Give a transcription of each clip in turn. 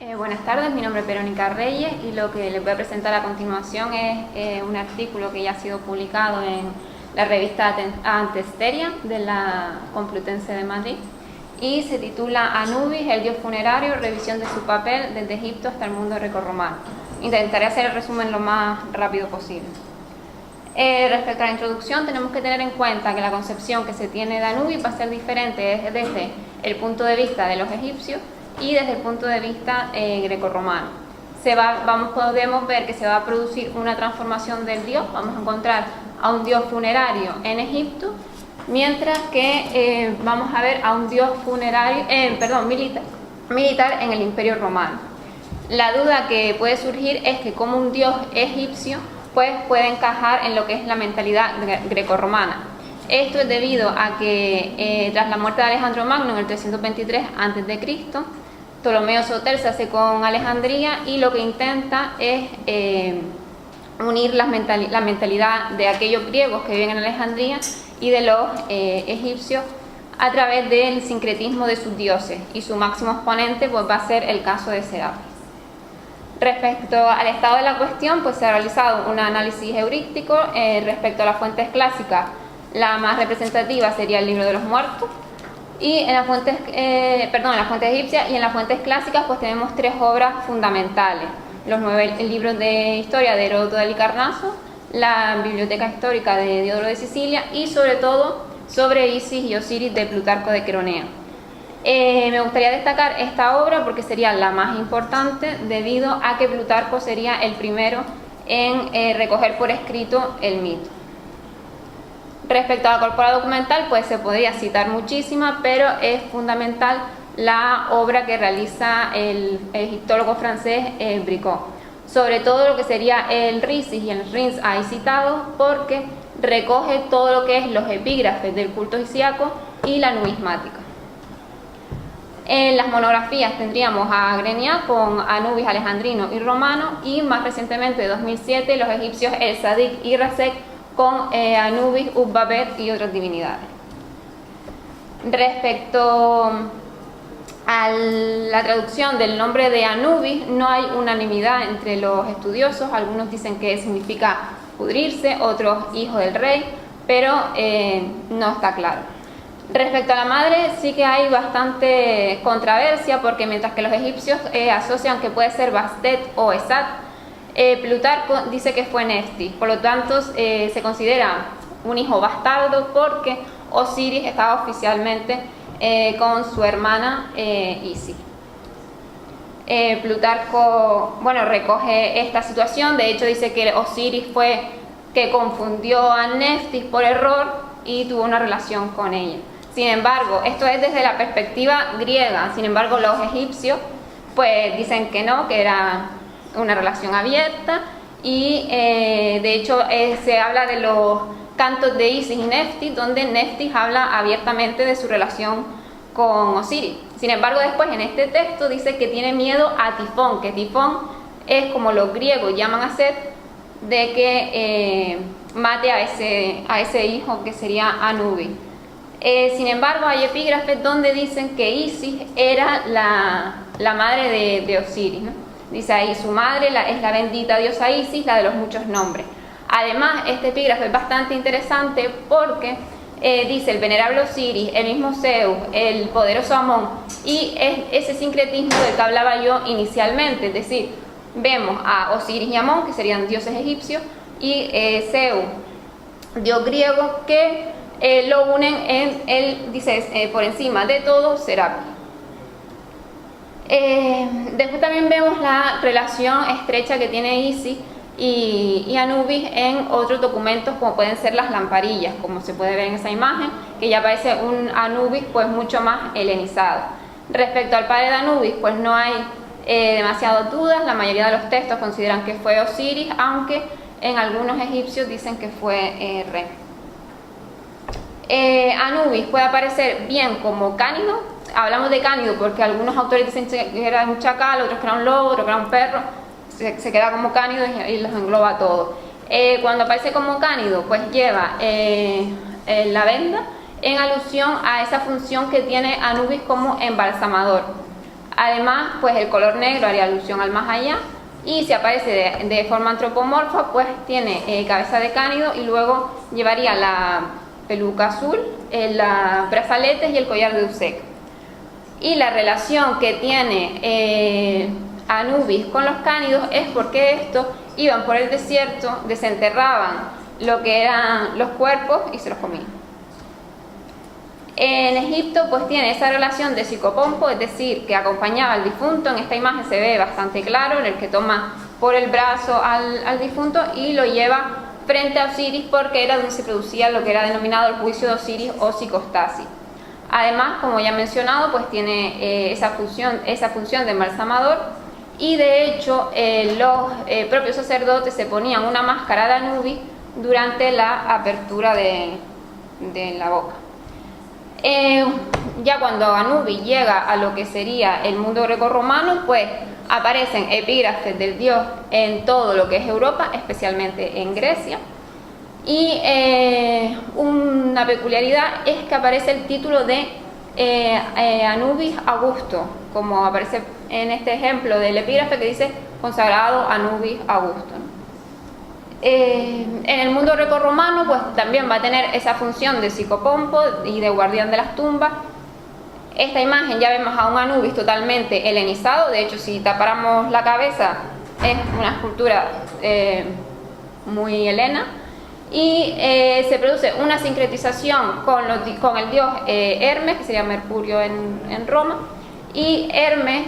Buenas tardes, mi nombre es Verónica Reyes y lo que les voy a presentar a continuación es un artículo que ya ha sido publicado en la revista Antesteria de la Complutense de Madrid y se titula Anubis, el dios funerario, revisión de su papel desde Egipto hasta el mundo grecorromano. Intentaré hacer el resumen lo más rápido posible. Respecto a la introducción, tenemos que tener en cuenta que la concepción que se tiene de Anubis va a ser diferente desde el punto de vista de los egipcios y desde el punto de vista grecorromano. Podemos ver que se va a producir una transformación del dios. Vamos a encontrar a un dios funerario en Egipto, mientras que vamos a ver a un dios funerario, militar en el Imperio Romano. La duda que puede surgir es que como un dios egipcio pues puede encajar en lo que es la mentalidad grecorromana. Esto es debido a que tras la muerte de Alejandro Magno en el 323 a.C., Ptolomeo Soter se hace con Alejandría y lo que intenta es unir la mentalidad de aquellos griegos que viven en Alejandría y de los egipcios a través del sincretismo de sus dioses, y su máximo exponente pues va a ser el caso de Serapis. Respecto al estado de la cuestión, pues se ha realizado un análisis heurístico respecto a las fuentes clásicas. La más representativa sería el Libro de los Muertos, y en las fuentes egipcias, y en las fuentes clásicas pues tenemos tres obras fundamentales: los 9 libros de historia de Heródoto de Halicarnaso, la Biblioteca Histórica de Diodoro de Sicilia y sobre todo sobre Isis y Osiris de Plutarco de Queronea. Me gustaría destacar esta obra porque sería la más importante debido a que Plutarco sería el primero en recoger por escrito el mito. Respecto a la corpora documental, pues se podría citar muchísima, pero es fundamental la obra que realiza el egiptólogo francés Bricot, sobre todo lo que sería el Risis y el Rins ahí citados, porque recoge todo lo que es los epígrafes del culto isíaco y la numismática. En las monografías tendríamos a Grenier con Anubis alejandrino y romano, y más recientemente de 2007 los egipcios El Sadik y Rasek con Anubis, Ubabet y otras divinidades. Respecto a la traducción del nombre de Anubis, no hay unanimidad entre los estudiosos. Algunos dicen que significa pudrirse, otros hijo del rey, pero no está claro. Respecto a la madre, sí que hay bastante controversia, porque mientras que los egipcios asocian que puede ser Bastet o Esat, Plutarco dice que fue Neftis. Por lo tanto, se considera un hijo bastardo porque Osiris estaba oficialmente con su hermana Isis. Plutarco, recoge esta situación. De hecho, dice que Osiris fue que confundió a Neftis por error y tuvo una relación con ella. Sin embargo, esto es desde la perspectiva griega. Sin embargo, los egipcios pues dicen que no, que era una relación abierta, y de hecho se habla de los cantos de Isis y Neftis, donde Neftis habla abiertamente de su relación con Osiris. Sin embargo, después en este texto dice que tiene miedo a Tifón, que Tifón es como los griegos llaman a Set, de que mate a ese hijo que sería Anubis. Sin embargo, hay epígrafes donde dicen que Isis era la madre de Osiris, ¿no? Dice ahí, su madre es la bendita diosa Isis, la de los muchos nombres. Además, este epígrafe es bastante interesante porque dice el venerable Osiris, el mismo Zeus, el poderoso Amón, y es ese sincretismo del que hablaba yo inicialmente. Es decir, vemos a Osiris y Amón, que serían dioses egipcios, y Zeus, dios griego, que lo unen en él, dice, por encima de todo, Serapis. Después también vemos la relación estrecha que tiene Isis y Anubis en otros documentos, como pueden ser las lamparillas, como se puede ver en esa imagen, que ya aparece un Anubis pues mucho más helenizado. Respecto al padre de Anubis, pues no hay demasiadas dudas. La mayoría de los textos consideran que fue Osiris, aunque en algunos egipcios dicen que fue Re. Anubis puede aparecer bien como cánido. Hablamos de cánido porque algunos autores dicen que era un chacal, otros que era un lobo, otros que era un perro. Se queda como cánido y los engloba a todos. Cuando aparece como cánido, pues lleva la venda en alusión a esa función que tiene Anubis como embalsamador. Además, pues el color negro haría alusión al más allá, y si aparece de forma antropomorfa, pues tiene cabeza de cánido y luego llevaría la peluca azul, los brazaletes y el collar de Usek. Y la relación que tiene Anubis con los cánidos es porque estos iban por el desierto, desenterraban lo que eran los cuerpos y se los comían. En Egipto pues tiene esa relación de psicopompo, es decir, que acompañaba al difunto. En esta imagen se ve bastante claro, en el que toma por el brazo al difunto y lo lleva frente a Osiris, porque era donde se producía lo que era denominado el juicio de Osiris o psicostasis. Además, como ya he mencionado, pues tiene esa función de embalsamador, y de hecho los propios sacerdotes se ponían una máscara de Anubis durante la apertura de la boca. Ya cuando Anubis llega a lo que sería el mundo grecorromano, pues aparecen epígrafes del dios en todo lo que es Europa, especialmente en Grecia. Y una peculiaridad es que aparece el título de Anubis Augusto, como aparece en este ejemplo del epígrafe que dice consagrado Anubis Augusto. En el mundo grecorromano pues también va a tener esa función de psicopompo y de guardián de las tumbas. Esta imagen ya vemos a un Anubis totalmente helenizado, de hecho si tapáramos la cabeza es una escultura muy helena, y se produce una sincretización con el dios Hermes, que sería Mercurio en Roma, y Hermes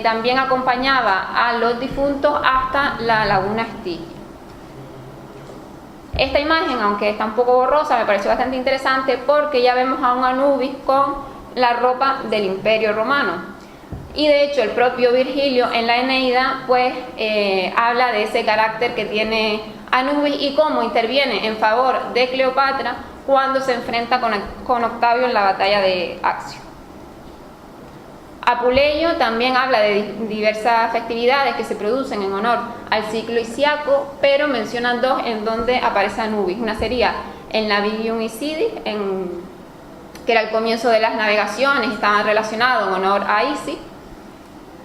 también acompañaba a los difuntos hasta la laguna Estigia. Esta imagen, aunque está un poco borrosa, me pareció bastante interesante porque ya vemos a un Anubis con la ropa del Imperio Romano. Y de hecho el propio Virgilio en la Eneida pues habla de ese carácter que tiene Anubis y cómo interviene en favor de Cleopatra cuando se enfrenta con Octavio en la batalla de Accio. Apuleyo también habla de diversas festividades que se producen en honor al ciclo isiaco, pero mencionan dos en donde aparece Anubis. Una sería en Navigium Isidis, que era el comienzo de las navegaciones, estaba relacionado en honor a Isis.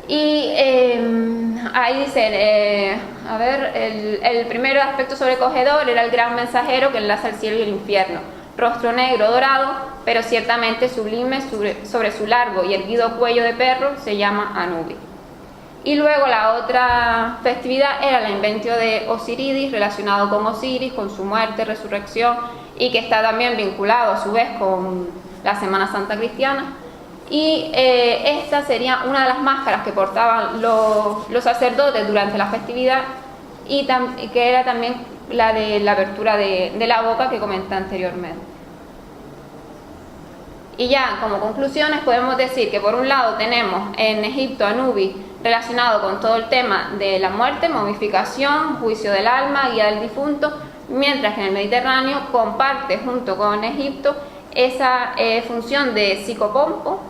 Y ahí dice, el primer aspecto sobrecogedor era el gran mensajero que enlaza el cielo y el infierno. Rostro negro dorado, pero ciertamente sublime sobre su largo y erguido cuello de perro, se llama Anubis. Y luego la otra festividad era la inventio de Osiridis, relacionado con Osiris, con su muerte, resurrección, y que está también vinculado a su vez con la Semana Santa cristiana. Y esta sería una de las máscaras que portaban los sacerdotes durante la festividad, y que era también la de la apertura de la boca que comenté anteriormente. Y ya como conclusiones podemos decir que por un lado tenemos en Egipto Anubis relacionado con todo el tema de la muerte, momificación, juicio del alma, guía del difunto, mientras que en el Mediterráneo comparte junto con Egipto esa función de psicopompo,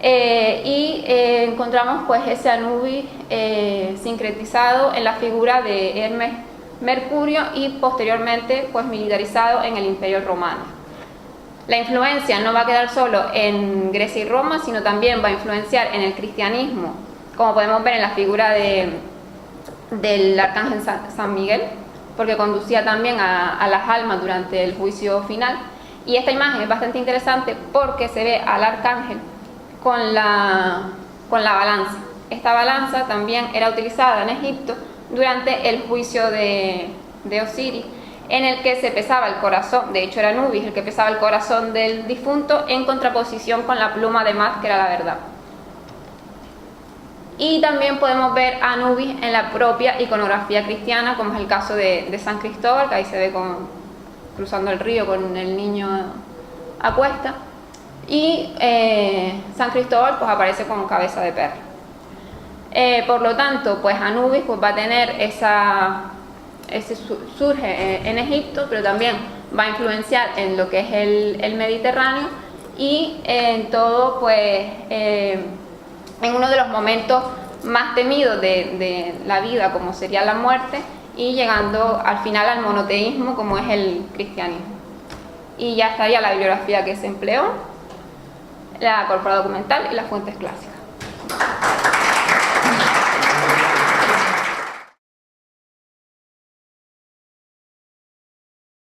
y encontramos pues ese Anubis sincretizado en la figura de Hermes Mercurio y posteriormente pues militarizado en el Imperio Romano. La influencia no va a quedar solo en Grecia y Roma, sino también va a influenciar en el cristianismo, como podemos ver en la figura del arcángel San Miguel, porque conducía también a las almas durante el juicio final. Y esta imagen es bastante interesante porque se ve al arcángel con la balanza. Esta balanza también era utilizada en Egipto durante el juicio de Osiris, en el que se pesaba el corazón, de hecho era Anubis el que pesaba el corazón del difunto en contraposición con la pluma de Mat, que era la verdad. Y también podemos ver a Anubis en la propia iconografía cristiana, como es el caso de San Cristóbal, que ahí se ve cruzando el río con el niño a cuesta, y San Cristóbal pues aparece con cabeza de perro. Por lo tanto, pues Anubis pues va a tener surge en Egipto, pero también va a influenciar en lo que es el Mediterráneo, y en todo pues en uno de los momentos más temidos de la vida, como sería la muerte, y llegando al final al monoteísmo, como es el cristianismo. Y ya estaría la bibliografía que se empleó, la corpora documental y las fuentes clásicas.